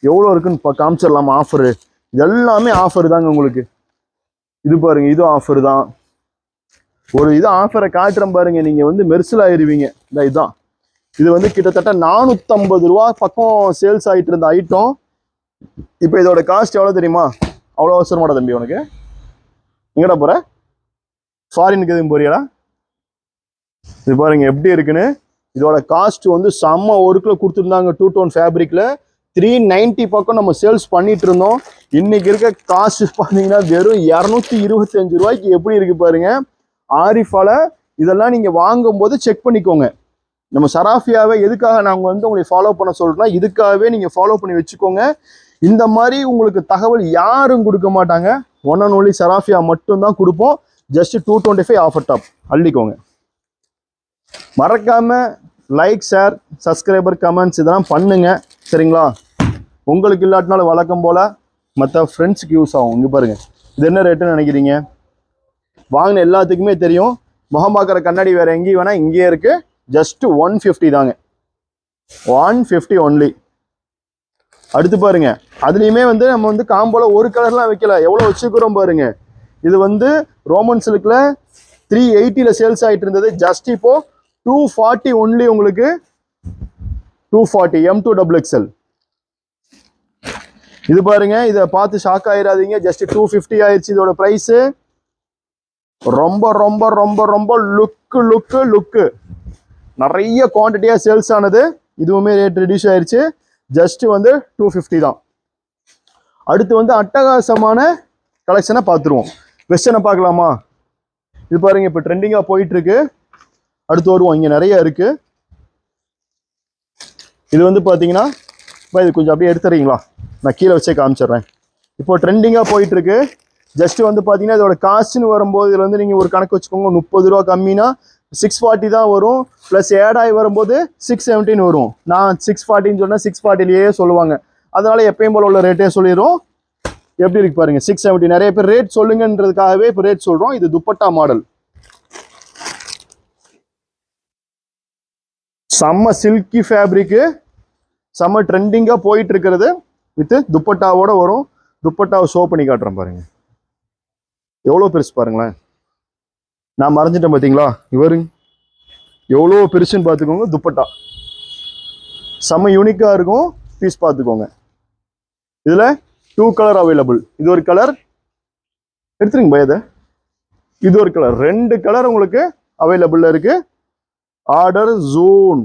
எவ்வளோ இருக்குன்னு காமிச்சிடலாமா ஆஃபரு. இது எல்லாமே ஆஃபர் தாங்க உங்களுக்கு. இது பாருங்க, இது ஆஃபர் தான். ஒரு இது ஆஃபரை காட்டுறேன் பாருங்க, நீங்கள் வந்து மெர்சில் ஆயிடுவீங்க. இதுதான், இது வந்து கிட்டத்தட்ட 450 ரூபா பக்கம் சேல்ஸ் ஆகிட்டு இருந்த ஐட்டம். இப்போ இதோட காஸ்ட் எவ்வளோ தெரியுமா? அவ்வளோ அவசரமாடா தம்பி உனக்கு? எங்கடா போகிற? ஃபாரினுக்கு எதுவும் போறியாடா? இது பாருங்க எப்படி இருக்குன்னு. இதோட காஸ்ட் வந்து செம்ம ஒர்க்கில் கொடுத்துருந்தாங்க. 2 டோன் ஃபேப்ரிக்கில் 390 பக்கம் நம்ம சேல்ஸ் பண்ணிட்டு இருந்தோம். இன்னைக்கு இருக்க காஸ்ட் பார்த்தீங்கன்னா வெறும் 225 ரூபாய்க்கு எப்படி இருக்கு பாருங்க. ஆரிஃபால இதெல்லாம் நீங்கள் வாங்கும்போது செக் பண்ணிக்கோங்க. நம்ம சராஃபியாவை எதுக்காக நாங்கள் வந்து உங்களை ஃபாலோ பண்ண சொல்கிறோம்னா, இதுக்காகவே நீங்கள் ஃபாலோ பண்ணி வச்சுக்கோங்க. இந்த மாதிரி உங்களுக்கு தகவல் யாரும் கொடுக்க மாட்டாங்க. ஒன் அண்ட் ஒன்லி சராஃபியா மட்டும்தான் கொடுப்போம். ஜஸ்ட் 225 ஆஃபர் டாப் அள்ளிக்கோங்க. மறக்காம லைக், ஷேர், சப்ஸ்கிரைபர், கமெண்ட்ஸ் இதெல்லாம் பண்ணுங்க, சரிங்களா? உங்களுக்கு இல்லாட்டினாலும் வழக்கம் போல் மற்ற ஃப்ரெண்ட்ஸுக்கு யூஸ் ஆகும். இங்கே பாருங்க, இது என்ன ரேட்டுன்னு நினைக்கிறீங்க? வாங்கின எல்லாத்துக்குமே தெரியும். முகம் பார்க்குற கண்ணாடி வேறு எங்கேயும் வேணால் இங்கேயே இருக்குது. ஜஸ்ட் 150 தாங்க, 150 ஒன்லி. அடுத்து பாருங்க, அதுலேயுமே வந்து நம்ம வந்து காம்போல ஒரு கலர்லாம் வைக்கல, எவ்வளோ வச்சுக்கிறோம் பாருங்க. இது வந்து ரோமன் சில்கில் 380ல் சேல்ஸ் ஆகிட்டு இருந்தது. ஜஸ்ட் இப்போ 240 ஒன்லி உங்களுக்கு. 240 M2XXL. இது பாருங்க, இதை பார்த்து ஷாக் ஆயிடாதீங்க. ஜஸ்ட் 250 ஆயிடுச்சு இதோட ப்ரைஸு. ரொம்ப ரொம்ப ரொம்ப ரொம்ப லுக்கு நிறைய குவான்டிட்டியாக சேல்ஸ் ஆனது. இதுவுமே ரேட் ரெடியூஸ் ஆயிடுச்சு. ஜஸ்ட் வந்து 250 தான். அடுத்து வந்து அட்டகாசமான கலெக்ஷனை பார்த்துருவோம். வெஸ்டர்னை பார்க்கலாமா? இது பாருங்க, இப்போ ட்ரெண்டிங்காக போயிட்டு இருக்கு. அடுத்து வருவோம், இங்கே நிறைய இருக்கு. இது வந்து பார்த்தீங்கன்னா, இது கொஞ்சம் அப்படியே எடுத்துறீங்களா? நான் கீழே வச்சே காமிச்சிடுறேன். இப்போ ட்ரெண்டிங்காக போயிட்டு இருக்கு. ஜஸ்ட் வந்து பார்த்தீங்கன்னா இதோட காஸ்ட்னு வரும்போது இதில் வந்து நீங்கள் ஒரு கணக்கு வச்சுக்கோங்க. 30 ரூபா கம்மினா 640 தான் வரும். ப்ளஸ் ஆடாகி வரும்போது 670 வரும். நான் 640 சொன்னால் 640லேயே சொல்லுவாங்க. அதனால எப்பயும் போல உள்ள ரேட்டே சொல்லிடுறோம். எப்படி இருக்கு பாருங்க, 670. நிறைய பேர் ரேட் சொல்லுங்கன்றதுக்காகவே இப்போ ரேட் சொல்கிறோம். இது துப்பட்டா மாடல், செம்ம சில்கி ஃபேப்ரிக்கு, செம்ம ட்ரெண்டிங்காக போயிட்டு இருக்கிறது. வித் துப்பட்டாவோட வரும். துப்பட்டாவை ஷோ பண்ணி காட்டுறேன் பாருங்க, எவ்வளோ பெருசு பாருங்களேன். நான் மறைஞ்சிட்டேன் பார்த்தீங்களா? இவருங்க எவ்வளோ பெருசுன்னு பார்த்துக்கோங்க. துப்பட்டா செம்ம யூனிக்காக இருக்கும். பீஸ் பார்த்துக்கோங்க. இதில் 2 கலர் அவைலபிள். இது ஒரு கலர் எடுத்துருங்க பயதை. இது ஒரு கலர், 2 கலர் உங்களுக்கு அவைலபிளில் இருக்கு. Order June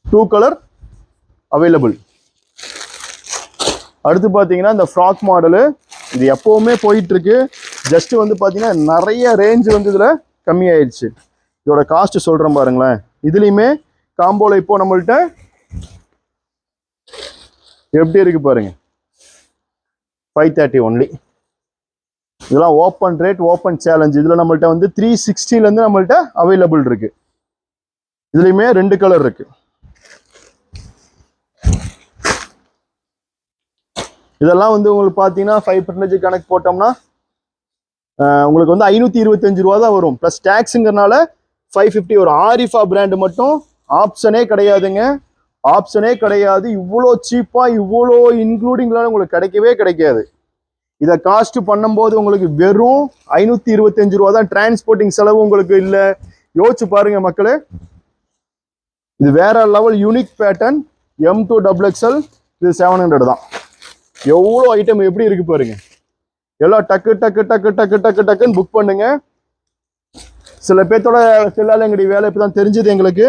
2 colour available. அடுத்து பார்த்தீங்கன்னா இந்த ஃப்ராக் மாடலு, இது எப்போவுமே போயிட்டு இருக்கு. ஜஸ்ட் வந்து பார்த்தீங்கன்னா நிறைய ரேஞ்ச் வந்து இதில் கம்மியாயிடுச்சு. இதோட காஸ்ட் சொல்கிறேன் பாருங்களேன். இதுலேயுமே காம்போல இப்போ நம்மள்கிட்ட எப்படி இருக்கு பாருங்க, 530 ஒன்லி. இதெல்லாம் ஓப்பன் ரேட், ஓப்பன் சேலஞ்ச். இதில் நம்மள்கிட்ட வந்து 360லேருந்து நம்மள்கிட்ட அவைலபிள் இருக்கு. இதுலேயுமே 2 கலர் இருக்கு. இதெல்லாம் வந்து உங்களுக்கு பார்த்தீங்கன்னா 5% கணக்கு போட்டோம்னா உங்களுக்கு வந்து 525 ரூபா தான் வரும். ப்ளஸ் டேக்ஸுங்கிறனால 550 ஒரு ஆரிஃபா பிராண்டு மட்டும் ஆப்ஷனே கிடையாதுங்க. ஆப்ஷனே கிடையாது. இவ்வளோ சீப்பாக இவ்வளோ இன்க்ளூடிங்லாம் உங்களுக்கு கிடைக்கவே கிடைக்காது. இதை காஸ்ட் பண்ணும்போது உங்களுக்கு வெறும் 525 ரூபா தான். டிரான்ஸ்போர்ட்டிங் செலவு உங்களுக்கு இல்லை. யோசிச்சு பாருங்க மக்களே. இது வேற லெவல் யூனிக் பேட்டர்ன். M2XXL. இது 700 தான். எவ்வளோ ஐட்டம் எப்படி இருக்கு பாருங்க. எல்லாம் டக்கு டக்கு டக்கு டக்கு டக்கு டக்குன்னு புக் பண்ணுங்க. சில பேர்த்தோட செல்லால எங்களுடைய வேலை இப்போ தான் தெரிஞ்சது எங்களுக்கு.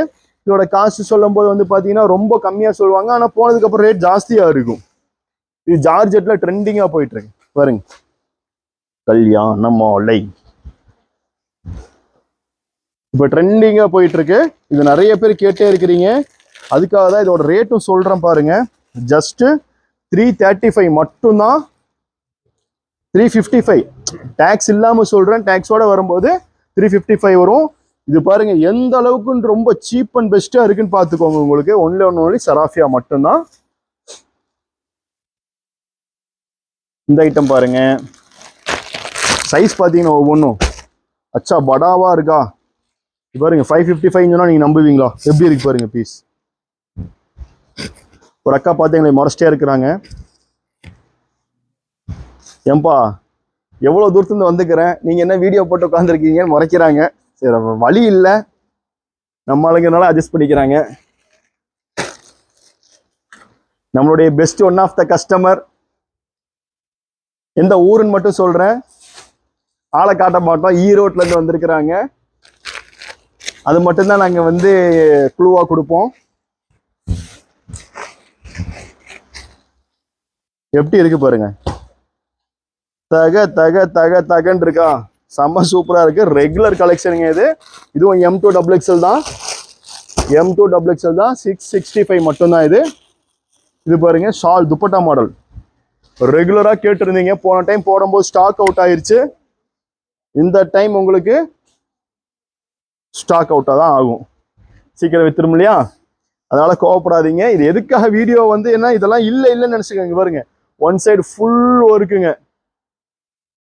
இதோட காஸ்ட் சொல்லும் போது வந்து பார்த்தீங்கன்னா ரொம்ப கம்மியாக சொல்லுவாங்க. ஆனால் போனதுக்கப்புறம் ரேட் ஜாஸ்தியாக இருக்கும். இது ஜார்ஜெட்டில் ட்ரெண்டிங்காக போயிட்டு இருக்கு பாருங்க. கல்யாண மாலை இப்போ ட்ரெண்டிங்கா போயிட்டு இருக்கு. இது நிறைய பேர் கேட்டே இருக்கிறீங்க. அதுக்காக தான் இதோட ரேட்டும் சொல்றேன் பாருங்க. ஜஸ்ட் 335 மட்டும்தான். 355 டேக்ஸ் இல்லாம சொல்றேன். டேக்ஸோட வரும்போது 355 வரும். இது பாருங்க எந்த அளவுக்கு ரொம்ப சீப் அண்ட் பெஸ்டா இருக்குன்னு பாத்துக்கோங்க. உங்களுக்கு ஒன்லி சராஃபியா மட்டும்தான். இந்த ஐட்டம் பாருங்க. சைஸ் பாத்தீங்கன்னா ஒவ்வொன்றும் அச்சா படாவா இருக்கா. பாருங்க 555 சொன்னா நீங்க நம்புவீங்களா? எப்படி இருக்கு பாருங்க பீஸ். ஒரு அக்கா பார்த்தீங்களா முறைச்சிட்டே இருக்கிறாங்க. ஏன்பா எவ்வளவு தூரத்துலேருந்து வந்துக்கிறேன், நீங்க என்ன வீடியோ போட்டு உட்காந்துருக்கீங்கன்னு முறைக்கிறாங்க. சரி வழி இல்லை, நம்ம ஆளுங்கனால அட்ஜஸ்ட் பண்ணிக்கிறாங்க. நம்மளுடைய best one of the customer. எந்த ஊருன்னு மட்டும் சொல்றேன், ஆளை காட்ட மாட்டோம். ஈரோட்ல இருந்து வந்திருக்கிறாங்க. அது மட்டும்தான் நாங்க வந்து குழுவா கொடுப்போம். எப்படி இருக்கு பாருங்க. தக தக தக தகன்னு இருக்கா. செம்ம சூப்பரா இருக்கு. ரெகுலர் கலெக்ஷனுங்க இது. இதுவும் M2XXL தான். M2XXL தான். 665 மட்டும்தான் இது. இது பாருங்க ஷால் துப்பட்டா மாடல். ரெகுலரா கேட்டிருந்தீங்க. போன டைம் போடும்போது ஸ்டாக் அவுட் ஆயிருச்சு. இந்த டைம் உங்களுக்கு ஸ்டாக் அவுட்டா தான் ஆகும். சீக்கிரம் வித்துரும் இல்லையா, அதனால கோவப்படாதீங்க. இது எதுக்காக வீடியோ வந்து என்ன இதெல்லாம் இல்லைன்னு நினைச்சுக்கோங்க. பாருங்க ஒன் சைடு ஃபுல் ஒர்க்குங்க.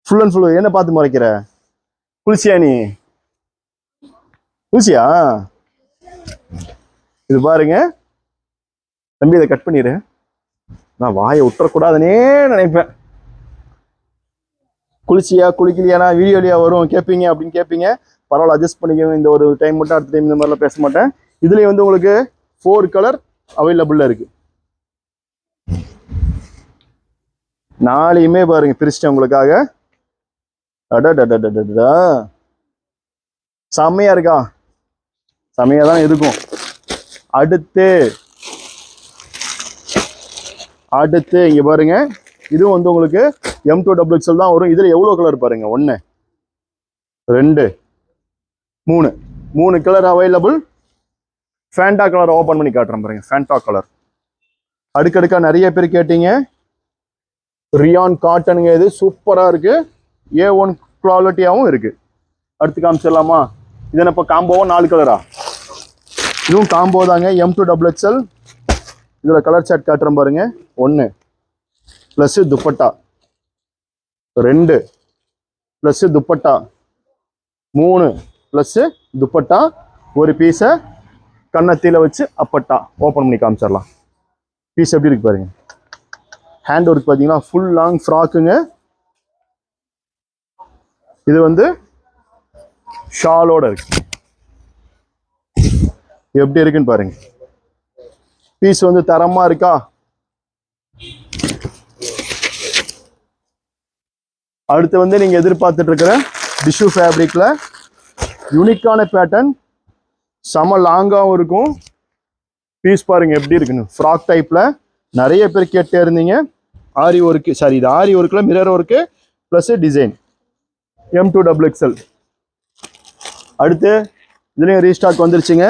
Full and full. என்ன பார்த்து மறைக்கிற? குளிச்சியா நீ? குளிச்சியா? இது பாருங்க தம்பி, இதை கட் பண்ணிடு. நான் வாயை விட்டுறக்கூடாதுன்னே நினைப்பேன். குளிச்சியா குளிக்கலையானா வீடியோலியா வரும் கேட்பீங்க அப்படின்னு கேட்பீங்க. பரவாயில்ல, அட்ஜஸ்ட் பண்ணிக்கோங்க. இந்த ஒரு டைம் மட்டும், அடுத்த டைம் இந்த மாதிரிலாம் பேச மாட்டேன். இதுலேயும் வந்து உங்களுக்கு 4 கலர் அவைலபிளாக இருக்கு. 4யுமே பாருங்க பிரிச்சிட்டேன் உங்களுக்காக. அடடடடடா செம்மையா இருக்கா? செம்மையா தான் இருக்கும். அடுத்து இங்க பாருங்க, இதுவும் வந்து உங்களுக்கு M2XXL தான் வரும். இதுல எவ்வளவு கலர் பாருங்க. 1 2 3 colour available. Fanta colour open பண்ணி காட்டுறேன் பாருங்க. ஃபேண்டா கலர் அடுக்கடுக்கா நிறைய பேர் கேட்டீங்க. ரியான் காட்டனுங்க. இது சூப்பரா இருக்கு. A1 குவாலிட்டியாவும் இருக்கு. அடுத்து காமிச்சிடலாமா? இது என்ன காம்போவா? 4 கலரா? இதுவும் காம்போ தாங்க. M2XXL. இதுல கலர் சார்ட் காட்டுறேன் பாருங்க. 1 plus dupatta, 2 plus dupatta, 3 plus dupatta, ஒரு பீஸை கண்ணத்தில வச்சு அப்பட்டா ஓப்பன் பண்ணி காமிச்சிடலாம். பீஸ் எப்படி இருக்கு பாருங்க. ஹேண்ட் ஒர்க் பார்த்தீங்கன்னா ஃபுல் லாங் ஃப்ராக்குங்க. இது வந்து ஷாலோட இருக்கு. எப்படி இருக்குன்னு பாருங்க. பீஸ் வந்து தரமா இருக்கா? அடுத்து வந்து நீங்க எதிர்பார்த்துட்டு இருக்கிற டிஷ்யூ ஃபேப்ரிக்ல யூனிக்கான பேட்டர்ன், செம லாங்காகவும் இருக்கும். பீஸ் பாருங்க எப்படி இருக்குன்னு. ஃப்ராக் டைப்ல நிறைய பேர் கேட்டே இருந்தீங்க. ஆரி ஒர்க்கு, சாரி இது ஆரி ஒர்க்ல mirror work plus design. M2XXL. அடுத்து இதுலயும் ரீஸ்டாக் வந்துருச்சுங்க.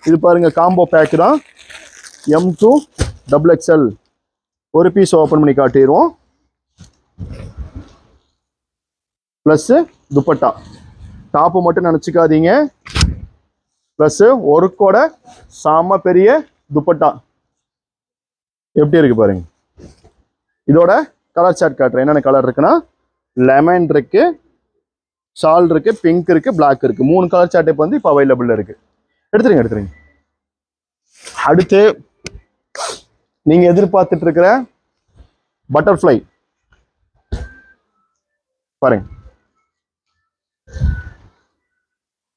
இது பாருங்க காம்போ பேக் தான். M2XXL. ஒரு பீஸ் ஓபன் பண்ணி காட்டிடுவோம். பிளஸ் துப்பட்டா. டாப்பு மட்டும் நினைச்சுக்காதீங்க. பிளஸ் ஒர்க்கோட செம பெரிய துப்பட்டா. எப்படி இருக்கு பாருங்க. இதோட கலர் சார்ட் காட்டுறேன். என்னென்ன கலர் இருக்குன்னா, லெமன் இருக்கு, ஷால் இருக்கு, பிங்க் இருக்கு, பிளாக் இருக்கு. 3 கலர் சார்ட் இப்போ வந்து இப்போ அவைலபிள் இருக்கு. எடுத்துருங்க. அடுத்து நீங்க எதிர்பார்த்துட்டு இருக்கிற பட்டர்ஃப்ளை பாருங்க.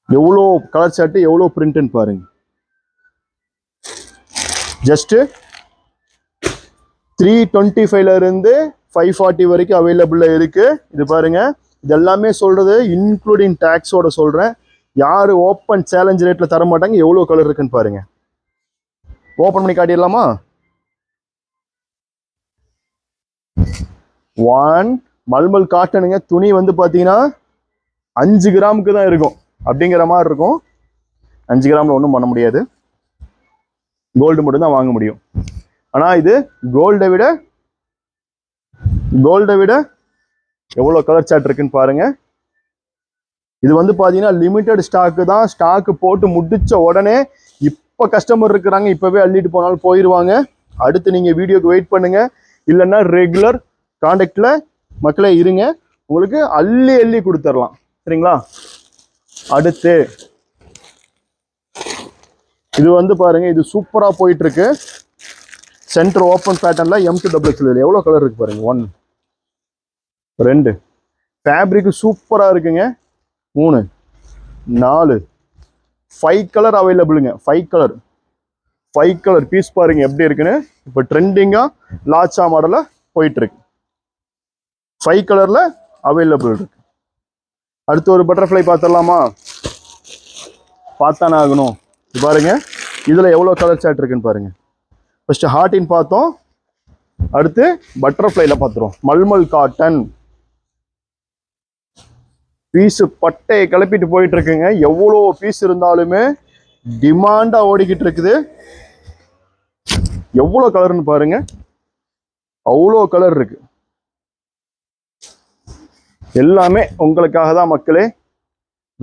எவ்வளோ கலர் சார்ட், எவ்வளோ பிரிண்ட்னு பாருங்க. ஜஸ்ட் 325ல இருந்து 540 வரைக்கும் அவைலபிள் இருக்கு. இது பாருங்க. இது எல்லாமே சொல்றது இன்க்ளூடிங் டாக்ஸோட சொல்றேன். யாரு ஓப்பன் சேலஞ்ச் ரேட்ல தர மாட்டாங்க. எவ்வளவு கலர் இருக்குன்னு பாருங்க. ஓப்பன் பண்ணி காட்டிடலாமா? 1 மல்மல் காட்டனுங்க. துணி வந்து பார்த்தீங்கன்னா 5 கிராமுக்கு தான் இருக்கும் அப்படிங்கிற மாதிரி இருக்கும். 5 கிராமில் ஒன்றும் பண்ண முடியாது. கோல்டு மட்டும் தான் வாங்க முடியும். ஆனால் இது கோல்டை விட எவ்வளோ கலர் சார்ட் இருக்குன்னு பாருங்க. இது வந்து பார்த்தீங்கன்னா லிமிட்டட் ஸ்டாக்கு தான். ஸ்டாக்கு போட்டு முடிச்ச உடனே இப்போ கஸ்டமர் இருக்கிறாங்க, இப்போவே அள்ளிட்டு போனாலும் போயிடுவாங்க. அடுத்து நீங்கள் வீடியோக்கு வெயிட் பண்ணுங்க, இல்லைன்னா ரெகுலர் கான்டாக்டில் மக்களே இருங்க. உங்களுக்கு அள்ளி கொடுத்துடலாம். சரிங்களா? அடுத்து இது வந்து பாருங்க, இது சூப்பராக போயிட்டு இருக்கு. சென்டர் ஓப்பன் பேட்டர்ல M2XXL. எவ்வளோ கலர் இருக்கு பாருங்க. 1 2 ஃபேப்ரிக் சூப்பராக இருக்குங்க. 3 4 5 கலர் அவைலபிளுங்க. 5 கலர் பீஸ் பாருங்க எப்படி இருக்குன்னு. இப்போ ட்ரெண்டிங்கா லாச்சா மாடல போயிட்டு இருக்கு. 5 கலர்ல அவைலபிள் இருக்கு. அடுத்து ஒரு பட்டர்ஃப்ளை பார்த்துடலாமா? பார்த்தானே ஆகணும். இது பாருங்க, இதுல எவ்வளவு கலர் சார்ட் இருக்குன்னு பாருங்க. ஃபர்ஸ்ட் ஹார்டின் பார்த்தோம், அடுத்து பட்டர்ஃப்ளைல பார்த்துரும். மல்மல் காட்டன் பீஸ் பட்டையை கிளப்பிட்டு போயிட்டு இருக்குங்க. எவ்வளோ பீஸ் இருந்தாலுமே டிமாண்டா ஓடிக்கிட்டு இருக்குது. எவ்வளோ கலர்னு பாருங்க, அவ்வளோ கலர் இருக்கு. எல்லாமே உங்களுக்காக தான் மக்களே.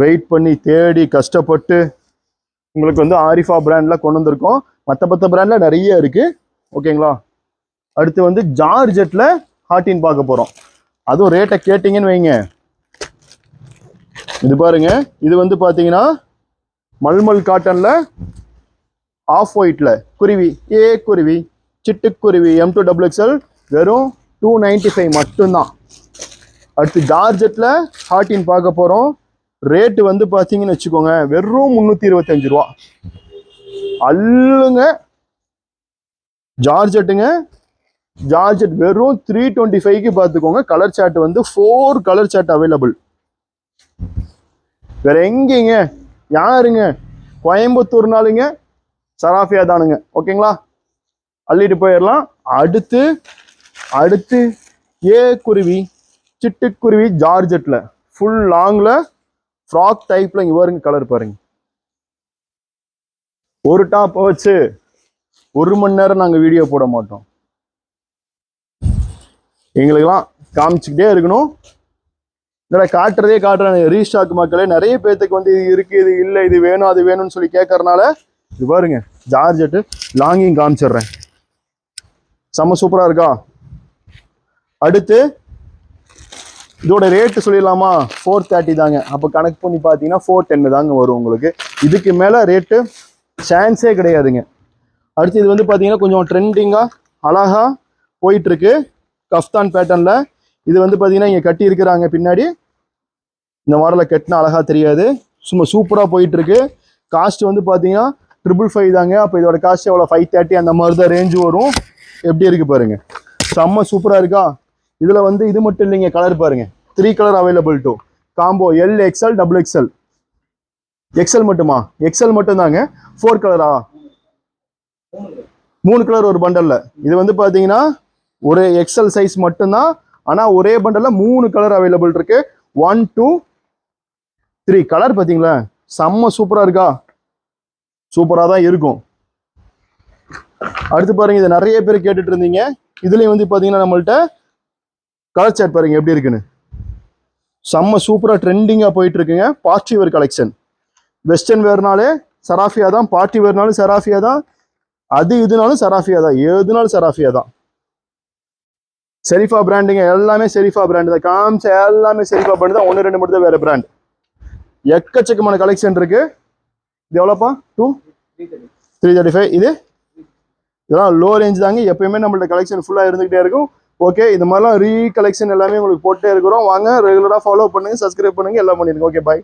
வெயிட் பண்ணி தேடி கஷ்டப்பட்டு உங்களுக்கு வந்து ஆரிஃபா பிராண்ட்ல கொண்டு வந்திருக்கோம். மற்ற பிராண்ட்ல நிறைய இருக்கு. ஓகேங்களா? அடுத்து வந்து ஜார்ஜெட்ல ஹார்டின் பார்க்க போறோம். அதுவும் ரேட்டை கேட்டீங்கன்னு வைங்க. இது பாருங்க, இது வந்து பாத்தீங்கன்னா மல்மல் காட்டன்ல ஆஃப் ஒயிட்ல குருவி குருவி சிட்டுக்குருவி M2XXL வெறும் 295 மட்டும்தான். அடுத்து ஜார்ஜெட்ல ஹார்டின் பார்க்க போறோம். ரேட்டு வந்து பாத்தீங்கன்னு வச்சுக்கோங்க, வெறும் 325 ரூபா. அல்லுங்க ஜார்ஜெட்டுங்க. ஜார்ஜெட் வெறும் 325க்கு பார்த்துக்கோங்க. கலர் சார்ட் வந்து 4 கலர் சார்ட் அவைலபிள். வேற எங்கீங்க யாருங்க? கோயம்புத்தூர்னாலுங்க சராஃபியா தானுங்க. ஓகேங்களா? அள்ளிட்டு போயிடலாம். அடுத்து குருவி சிட்டுக்குருவி ஜார்ஜெட்ல ஃபுல் லாங்ல ஃப்ராக் டைப்ல இங்க பாருங்க கலர் பாருங்க. ஒரு டாப் வச்சு 1 மணி நேரம் நாங்க வீடியோ போட மாட்டோம். எங்களுக்கெல்லாம் காமிச்சுக்கிட்டே இருக்கணும். காட்டுறேன் ரீஸ்டாக் மக்களே. நிறைய பேத்துக்கு வந்து இது இருக்கு, இது இல்லை, இது வேணும், அது வேணும்னு சொல்லி கேட்கறதுனால இது பாருங்க ஜார்ஜெட்டு லாங்கிங் காமிச்சிடுறேன். செம்ம சூப்பரா இருக்கா? அடுத்து இதோட ரேட்டு சொல்லிடலாமா? 430 தாங்க. அப்போ கணக்கு பண்ணி பார்த்தீங்கன்னா 410 தாங்க வரும் உங்களுக்கு. இதுக்கு மேலே ரேட்டு சான்ஸே கிடையாதுங்க. அடுத்து இது வந்து பார்த்தீங்கன்னா கொஞ்சம் ட்ரெண்டிங்காக அழகா போயிட்டு இருக்கு. கஃப்தான் பேட்டர்ன்ல இது வந்து பார்த்தீங்கன்னா இங்கே கட்டி இருக்கிறாங்க பின்னாடி. இந்த மாடலை கட்டினா அழகா தெரியாது. சும்மா சூப்பராக போயிட்டு இருக்கு. காஸ்ட் வந்து பார்த்தீங்கன்னா 555 தாங்க. அப்போ இதோட காஸ்ட் எவ்வளோ? 530 அந்த மாதிரி தான் ரேஞ்சு வரும். எப்படி இருக்கு பாருங்க, செம்ம சூப்பராக இருக்கா? இதுல வந்து இது மட்டும் இல்லைங்க, கலர் பாருங்க. 3 colour available to combo LXL XXL. XL மட்டுமா? எக்ஸல் மட்டும் தாங்க. 4 கலரா? 3 கலர் ஒரு பண்டல்ல. இது வந்து பாத்தீங்கன்னா ஒரு எக்ஸல் சைஸ் மட்டும்தான். ஆனா ஒரே பண்டல்ல 3 கலர் அவைலபிள் இருக்கு. 1 2 3 கலர் பாத்தீங்களா? செம்ம சூப்பரா இருக்கா? சூப்பரா தான் இருக்கும். அடுத்து பாருங்க, இது நிறைய பேர் கேட்டுட்டு இருந்தீங்க. இதுலயும் வந்து பாத்தீங்கன்னா நம்மள்ட்ட கலர் சார்ட் பாருங்க எப்படி இருக்குன்னு. செம்ம சூப்பரா ட்ரெண்டிங்கா போயிட்டு இருக்குங்க. Party wear collection. வெஸ்டர்ன் வேர்னாலே சராஃபியா தான், பார்ட்டி வேர்னாலும் சராஃபியா தான், அது இதுனாலும் சராஃபியா தான், எதுனாலும் சராஃபியா தான். செரிஃபா பிராண்டுங்க, எல்லாமே செரிஃபா பிராண்டு தான். காமிச்ச எல்லாமே செரிஃபா பிராண்டு தான். 1 2 மட்டும் தான் வேற பிராண்ட். எக்கச்சக்கமான கலெக்ஷன் இருக்கு. இது எவ்வளோப்பா? 335. இதெல்லாம் லோ ரேஞ்ச் தாங்க. எப்பயுமே நம்மள்ட்ட கலெக்ஷன் ஃபுல்லாக இருந்துகிட்டே இருக்கும். ஓகே, இது மாதிரிலாம் ரீ கலெக்ஷன் எல்லாமே உங்களுக்கு போட்டே இருக்கிறோம். வாங்க ரெகுலராக ஃபாலோ பண்ணுங்க, சப்ஸ்கிரைப் பண்ணுங்க, எல்லாம் பண்ணிருங்க. ஓகே, பாய்.